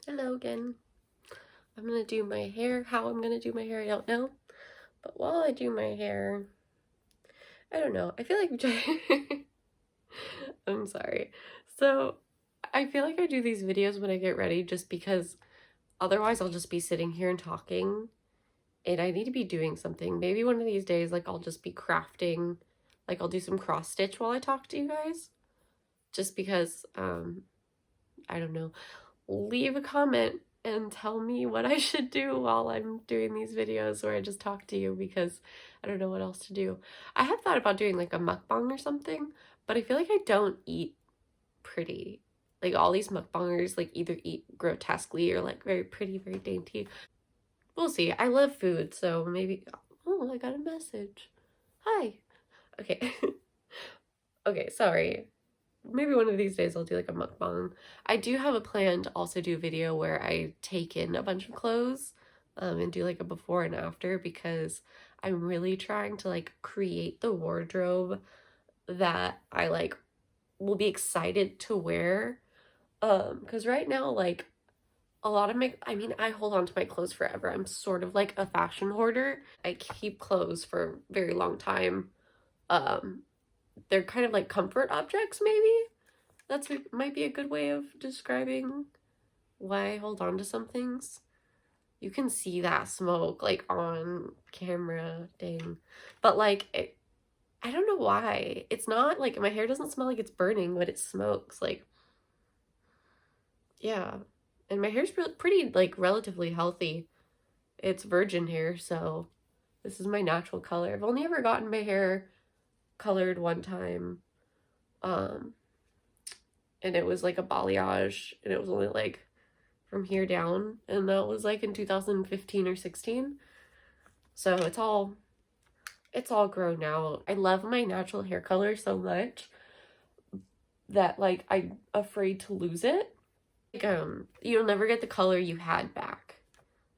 Hello again. I'm gonna do my hair. How I'm gonna do my hair, I don't know. But while I do my hair, I don't know. I feel like I'm sorry. So I feel like I do these videos when I get ready just because otherwise I'll just be sitting here and talking and I need to be doing something. Maybe one of these days, like I'll just be crafting, like I'll do some cross stitch while I talk to you guys. Just because, I don't know. Leave a comment and tell me what I should do while I'm doing these videos where I just talk to you because I don't know what else to do. I have thought about doing like a mukbang or something, but I feel like I don't eat pretty. Like all these mukbangers like either eat grotesquely or like very pretty, very dainty. We'll see. I love food, so maybe. Oh, I got a message. Hi. Okay. Okay, sorry. Maybe one of these days I'll do like a mukbang. I do have a plan to also do a video where I take in a bunch of clothes and do like a before and after because I'm really trying to like create the wardrobe that I like will be excited to wear. Because right now like a lot of I hold on to my clothes forever. I'm sort of like a fashion hoarder. I keep clothes for a very long time. Um they're kind of like comfort objects maybe. That's might be a good way of describing why I hold on to some things. You can see that smoke like on camera, dang. But like I don't know why. It's not like my hair doesn't smell like it's burning, but it smokes like yeah. And my hair's pretty like relatively healthy. It's virgin hair, so this is my natural color. I've only ever gotten my hair colored one time. Um and it was like a balayage and it was only like from here down, and that was like in 2015 or 16. So it's all grown out. I love my natural hair color so much that like I'm afraid to lose it. Like you'll never get the color you had back.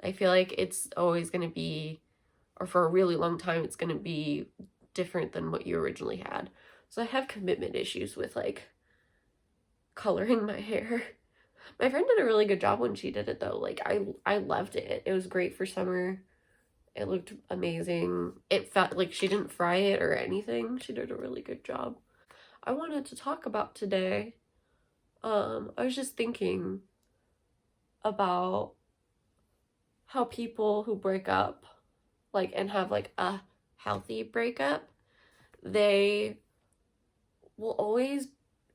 I feel like it's always going to be, or for a really long time it's going to be different than what you originally had. So I have commitment issues with like coloring my hair. My friend did a really good job when she did it though. Like I loved it. It was great for summer. It looked amazing. It felt like she didn't fry it or anything. She did a really good job. I wanted to talk about today. I was just thinking about how people who break up like and have like a healthy breakup, they will always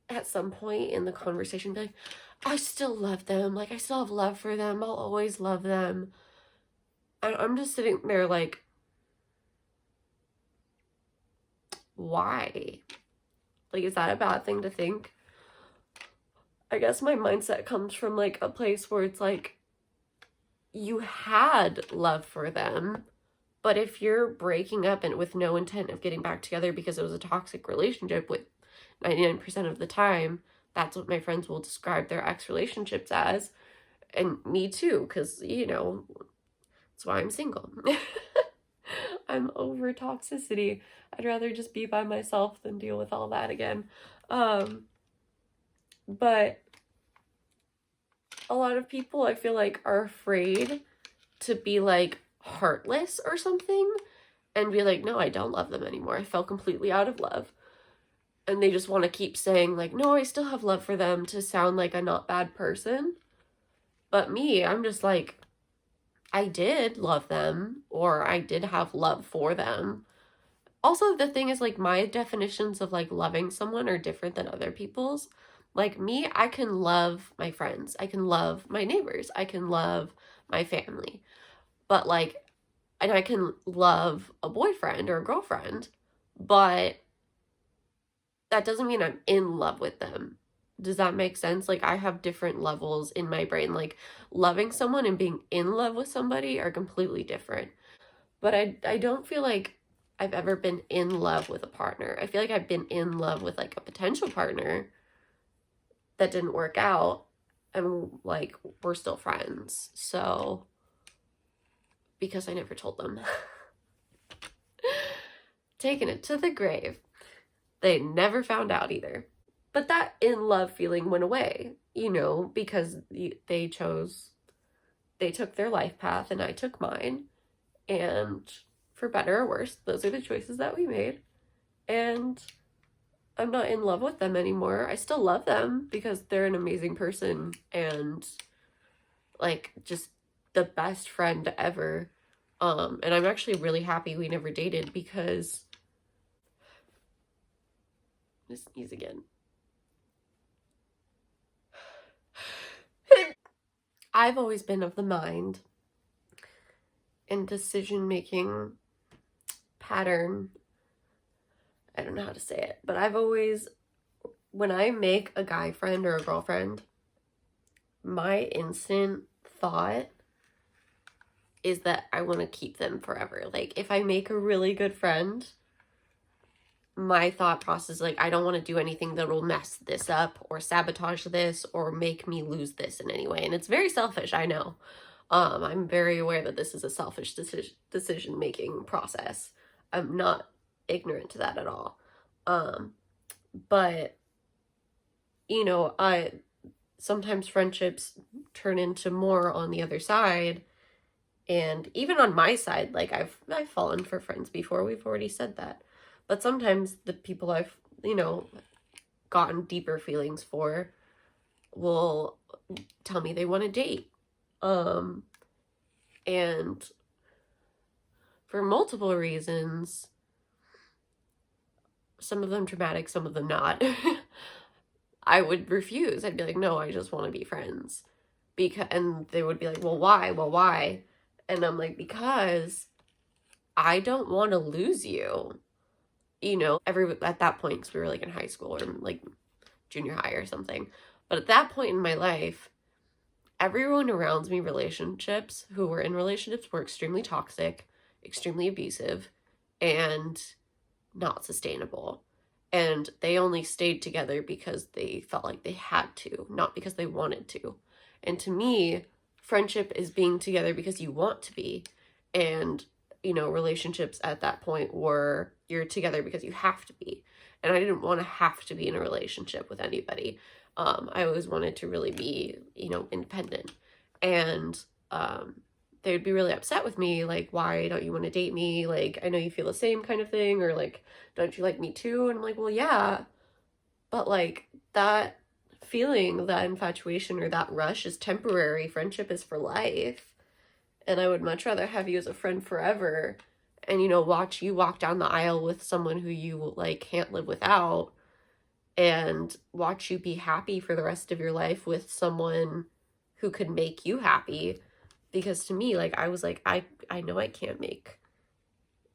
at some point in the conversation be like, I still love them. Like I still have love for them. I'll always love them. And I'm just sitting there like, why? Like, is that a bad thing to think? I guess my mindset comes from like a place where it's like, you had love for them, but if you're breaking up and with no intent of getting back together because it was a toxic relationship, with 99% of the time, that's what my friends will describe their ex relationships as. And me too, because, that's why I'm single. I'm over toxicity. I'd rather just be by myself than deal with all that again. But a lot of people I feel like are afraid to be like heartless or something and be like, no, I don't love them anymore. I fell completely out of love. And they just want to keep saying like, no, I still have love for them to sound like a not bad person. But me, I'm just like, I did love them or I did have love for them. Also, the thing is like my definitions of like loving someone are different than other people's. Like me, I can love my friends. I can love my neighbors. I can love my family. But like, and I can love a boyfriend or a girlfriend, but that doesn't mean I'm in love with them. Does that make sense? Like I have different levels in my brain. Like loving someone and being in love with somebody are completely different. But I don't feel like I've ever been in love with a partner. I feel like I've been in love with like a potential partner that didn't work out and like we're still friends. So because I never told them. Taking it to the grave. They never found out either. But that in love feeling went away. because they took their life path and I took mine. And for better or worse, those are the choices that we made. And I'm not in love with them anymore. I still love them because they're an amazing person and like just the best friend ever. And I'm actually really happy we never dated because this sneeze again. I've always been of the mind and decision making pattern. I don't know how to say it, but I've always, when I make a guy friend or a girlfriend, my instant thought is that I want to keep them forever. Like, if I make a really good friend, my thought process is like, I don't want to do anything that will mess this up or sabotage this or make me lose this in any way. And it's very selfish, I know. I'm very aware that this is a selfish decision-making process. I'm not ignorant to that at all. But, I sometimes friendships turn into more on the other side. And even on my side, like I've fallen for friends before. We've already said that. But sometimes the people I've, gotten deeper feelings for will tell me they want to date. And for multiple reasons, some of them dramatic, some of them not, I would refuse. I'd be like, no, I just want to be friends. And they would be like, well, why? Well, why? And I'm like, because I don't want to lose you. At that point, because we were like in high school or like junior high or something. But at that point in my life, everyone around me, who were in relationships were extremely toxic, extremely abusive, and not sustainable. And they only stayed together because they felt like they had to, not because they wanted to. And to me, friendship is being together because you want to be. And, relationships at that point were you're together because you have to be. And I didn't want to have to be in a relationship with anybody. I always wanted to really be, independent. And they would be really upset with me, like, why don't you want to date me? Like, I know you feel the same kind of thing, or like, don't you like me too? And I'm like, well, yeah, but like that feeling, that infatuation or that rush is temporary. Friendship is for life. And I would much rather have you as a friend forever and, watch you walk down the aisle with someone who you like can't live without and watch you be happy for the rest of your life with someone who could make you happy. Because to me, like, I was like, I know I can't make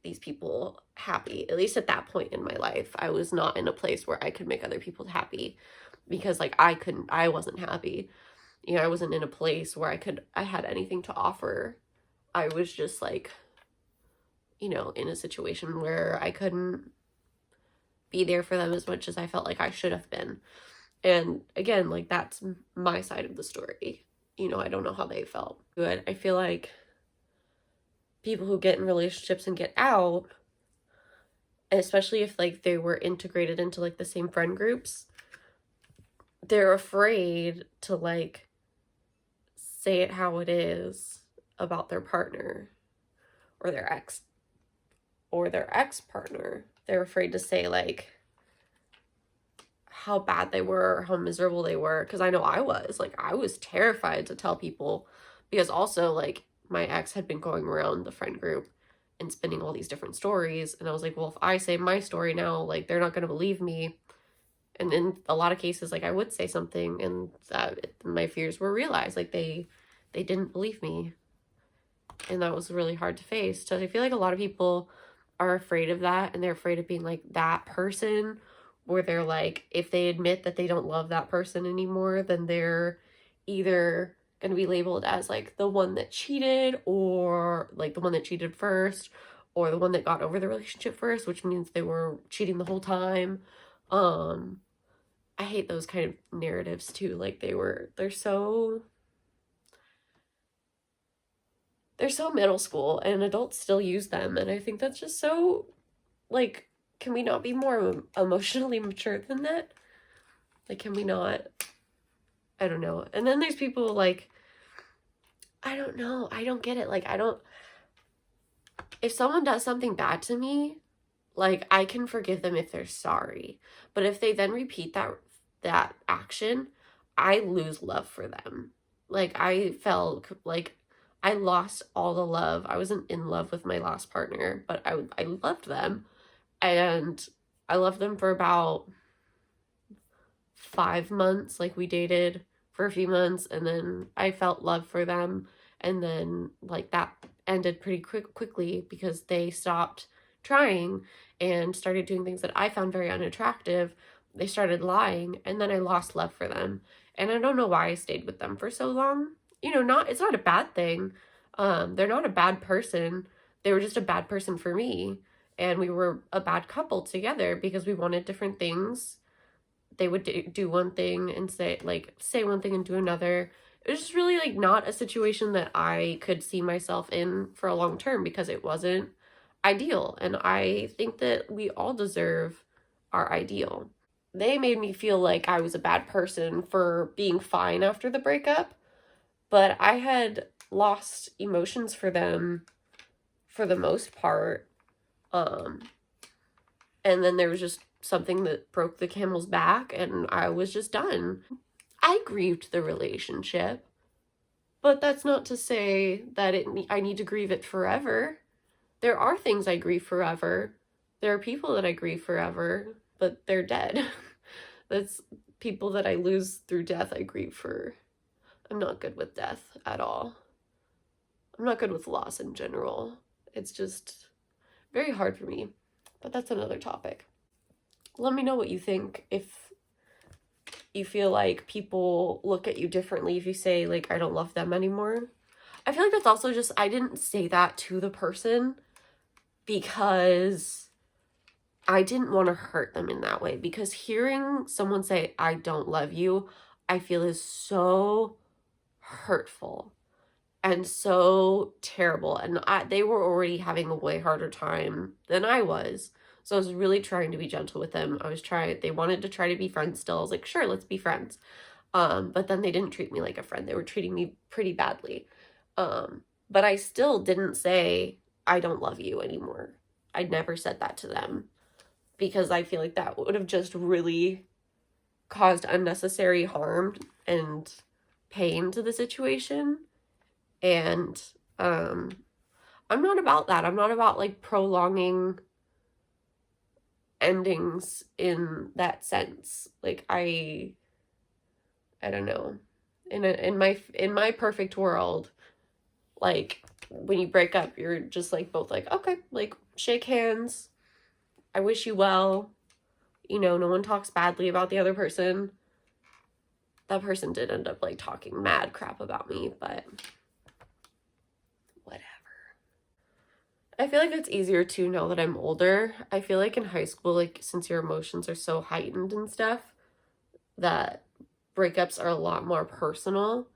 these people happy. At least at that point in my life, I was not in a place where I could make other people happy because like I wasn't happy. I wasn't in a place where I had anything to offer. I was just like, in a situation where I couldn't be there for them as much as I felt like I should have been. And again, like that's my side of the story. I don't know how they felt. Good. I feel like people who get in relationships and get out, especially if like they were integrated into like the same friend groups, they're afraid to like say it how it is about their partner or their ex partner. They're afraid to say like how bad they were or how miserable they were, because I know I was terrified to tell people, because also like my ex had been going around the friend group and spinning all these different stories, and I was like, well, if I say my story now, like they're not going to believe me. And in a lot of cases, like I would say something and my fears were realized. Like they didn't believe me, and that was really hard to face. So I feel like a lot of people are afraid of that, and they're afraid of being like that person, where they're like, if they admit that they don't love that person anymore, then they're either going to be labeled as like the one that cheated, or like the one that cheated first, or the one that got over the relationship first, which means they were cheating the whole time. I hate those kind of narratives too. Like they're so middle school, and adults still use them, and I think that's just so, like, can we not be more emotionally mature than that? Like, can we not I don't know. And then there's people like, I don't know. I don't get it. Like, if someone does something bad to me, like, I can forgive them if they're sorry. But if they then repeat that action, I lose love for them. Like, I felt like I lost all the love. I wasn't in love with my last partner, but I loved them. And I loved them for about 5 months. Like, we dated for a few months, and then I felt love for them, and then like that ended pretty quickly because they stopped trying and started doing things that I found very unattractive. They started lying, and then I lost love for them, and I don't know why I stayed with them for so long. Not it's not a bad thing. They're not a bad person. They were just a bad person for me, and we were a bad couple together because we wanted different things. They would do one thing and say one thing and do another. It was just really like not a situation that I could see myself in for a long term because it wasn't ideal. And I think that we all deserve our ideal. They made me feel like I was a bad person for being fine after the breakup, but I had lost emotions for them for the most part. And then there was just something that broke the camel's back, and I was just done. I grieved the relationship, but that's not to say that I need to grieve it forever. There are things I grieve forever. There are people that I grieve forever, but they're dead. That's people that I lose through death I grieve for. I'm not good with death at all. I'm not good with loss in general. It's just very hard for me, but that's another topic. Let me know what you think. If you feel like people look at you differently if you say, like, I don't love them anymore. I feel like that's also just, I didn't say that to the person because I didn't want to hurt them in that way. Because hearing someone say, I don't love you, I feel is so hurtful and so terrible. And they were already having a way harder time than I was. So I was really trying to be gentle with them. They wanted to try to be friends still. I was like, sure, let's be friends. But then they didn't treat me like a friend. They were treating me pretty badly. But I still didn't say, I don't love you anymore. I never said that to them because I feel like that would have just really caused unnecessary harm and pain to the situation. And I'm not about that. I'm not about like prolonging endings in that sense. Like I don't know. In my perfect world, like when you break up, you're just like both like, okay, like shake hands. I wish you well. No one talks badly about the other person. That person did end up like talking mad crap about me, but whatever. I feel like it's easier to know that I'm older. I feel like in high school, like since your emotions are so heightened and stuff, that breakups are a lot more personal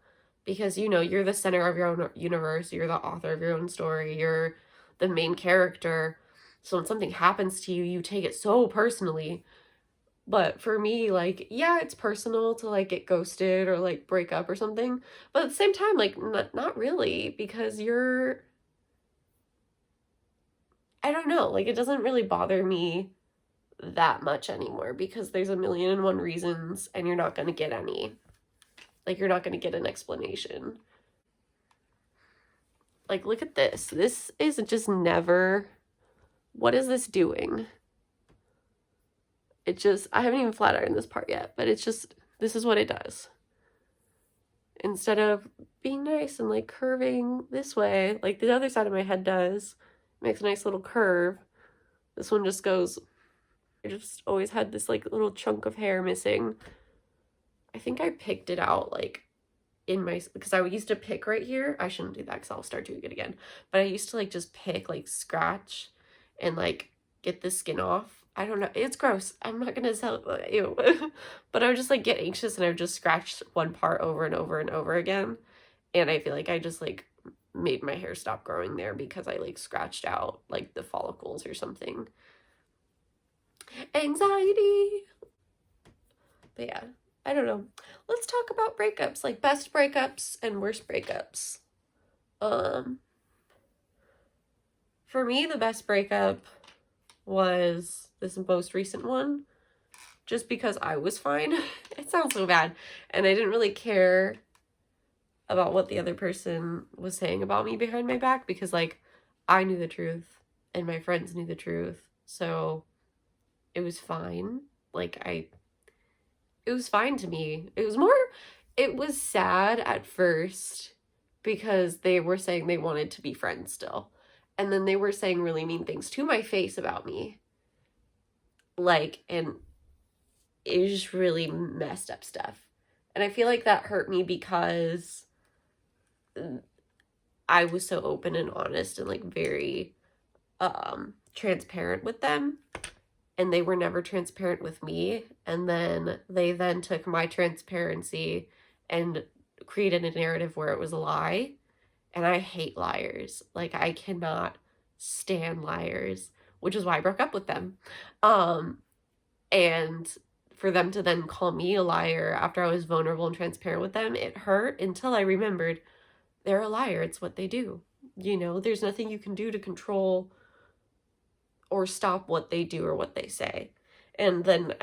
because you're the center of your own universe, you're the author of your own story, you're the main character. So when something happens to you, you take it so personally. But for me, like, yeah, it's personal to like get ghosted or like break up or something, but at the same time, like not really, because I don't know, like it doesn't really bother me that much anymore because there's a million and one reasons and you're not going to get any. Like, you're not going to get an explanation. Like, look at this. This is just never... What is this doing? I haven't even flat ironed this part yet, but it's just, this is what it does. Instead of being nice and like curving this way, like the other side of my head does, makes a nice little curve. This one just goes... I just always had this like little chunk of hair missing. I think I picked it out like because I used to pick right here. I shouldn't do that because I'll start doing it again. But I used to like just pick, like scratch and like get the skin off. I don't know. It's gross. I'm not going to tell you. But I would just like get anxious and I would just scratch one part over and over and over again. And I feel like I just like made my hair stop growing there because I like scratched out like the follicles or something. Anxiety. But yeah, I don't know. Let's talk about breakups, like best breakups and worst breakups. Um, for me, the best breakup was this most recent one, just because I was fine. It sounds so bad. And I didn't really care about what the other person was saying about me behind my back, because like I knew the truth and my friends knew the truth. So it was fine. Like it was fine to me. It was sad at first because they were saying they wanted to be friends still. And then they were saying really mean things to my face about me. Like, and it was just really messed up stuff. And I feel like that hurt me because I was so open and honest and like very transparent with them, and they were never transparent with me. And then they then took my transparency and created a narrative where it was a lie. And I hate liars. Like, I cannot stand liars, which is why I broke up with them. And for them to then call me a liar after I was vulnerable and transparent with them, it hurt until I remembered they're a liar. It's what they do. You know, there's nothing you can do to control or stop what they do or what they say. And then,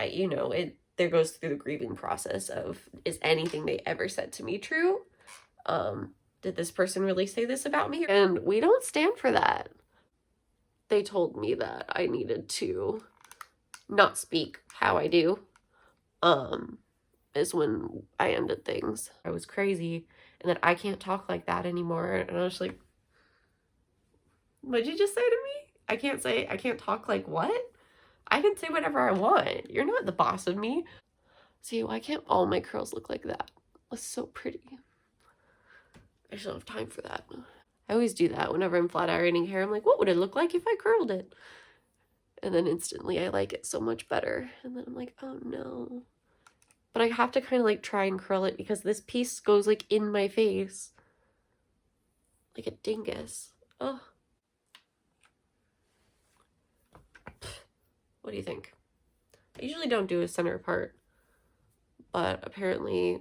there goes through the grieving process of, is anything they ever said to me true? Did this person really say this about me? And we don't stand for that. They told me that I needed to not speak how I do, is when I ended things. I was crazy and that I can't talk like that anymore. And I was like, what'd you just say to me? I can't talk like what? I can say whatever I want. You're not the boss of me. See, why can't all my curls look like that? That's so pretty. I just don't have time for that. I always do that whenever I'm flat ironing hair. I'm like, what would it look like if I curled it? And then instantly I like it so much better. And then I'm like, oh no. But I have to kind of like try and curl it because this piece goes like in my face. Like a dingus. Oh. What do you think? I usually don't do a center part, but apparently,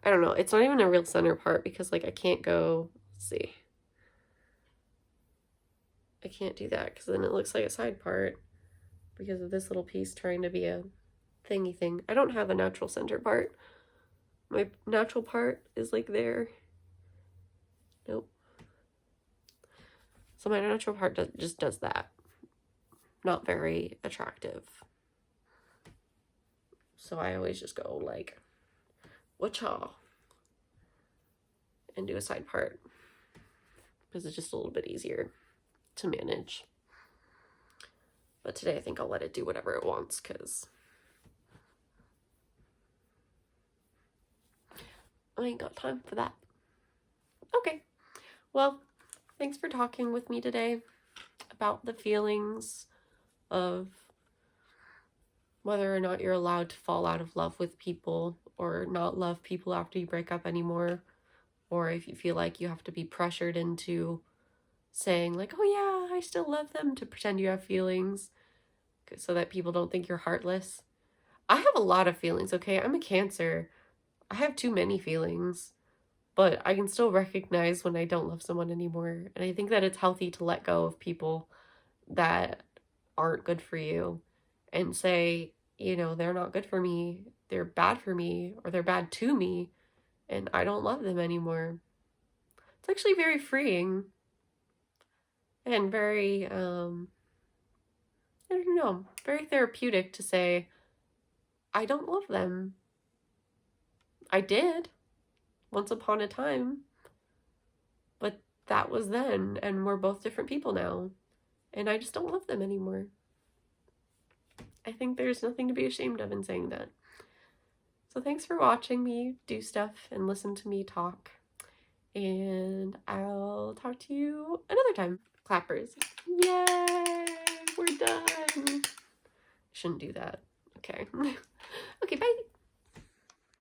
I don't know. It's not even a real center part because like I can't go, let's see. I can't do that because then it looks like a side part because of this little piece trying to be a thingy thing. I don't have a natural center part. My natural part is like there. Nope. So my natural part just does that. Not very attractive. So I always just go like, whatcha? And do a side part because it's just a little bit easier to manage. But today I think I'll let it do whatever it wants because I ain't got time for that. Okay. Well, thanks for talking with me today about the feelings of whether or not you're allowed to fall out of love with people or not love people after you break up anymore, or if you feel like you have to be pressured into saying like, oh yeah, I still love them, to pretend you have feelings so that people don't think you're heartless. I have a lot of feelings, okay? I'm a Cancer. I have too many feelings, but I can still recognize when I don't love someone anymore. And I think that it's healthy to let go of people that aren't good for you and say, they're not good for me, they're bad for me, or they're bad to me, and I don't love them anymore. It's actually very freeing and very, I don't know, very therapeutic to say, I don't love them. I did once upon a time, but that was then, and we're both different people now, and I just don't love them anymore. I think there's nothing to be ashamed of in saying that. So thanks for watching me do stuff and listen to me talk. And I'll talk to you another time. Clappers. Yay! We're done. Shouldn't do that. Okay. Okay, bye.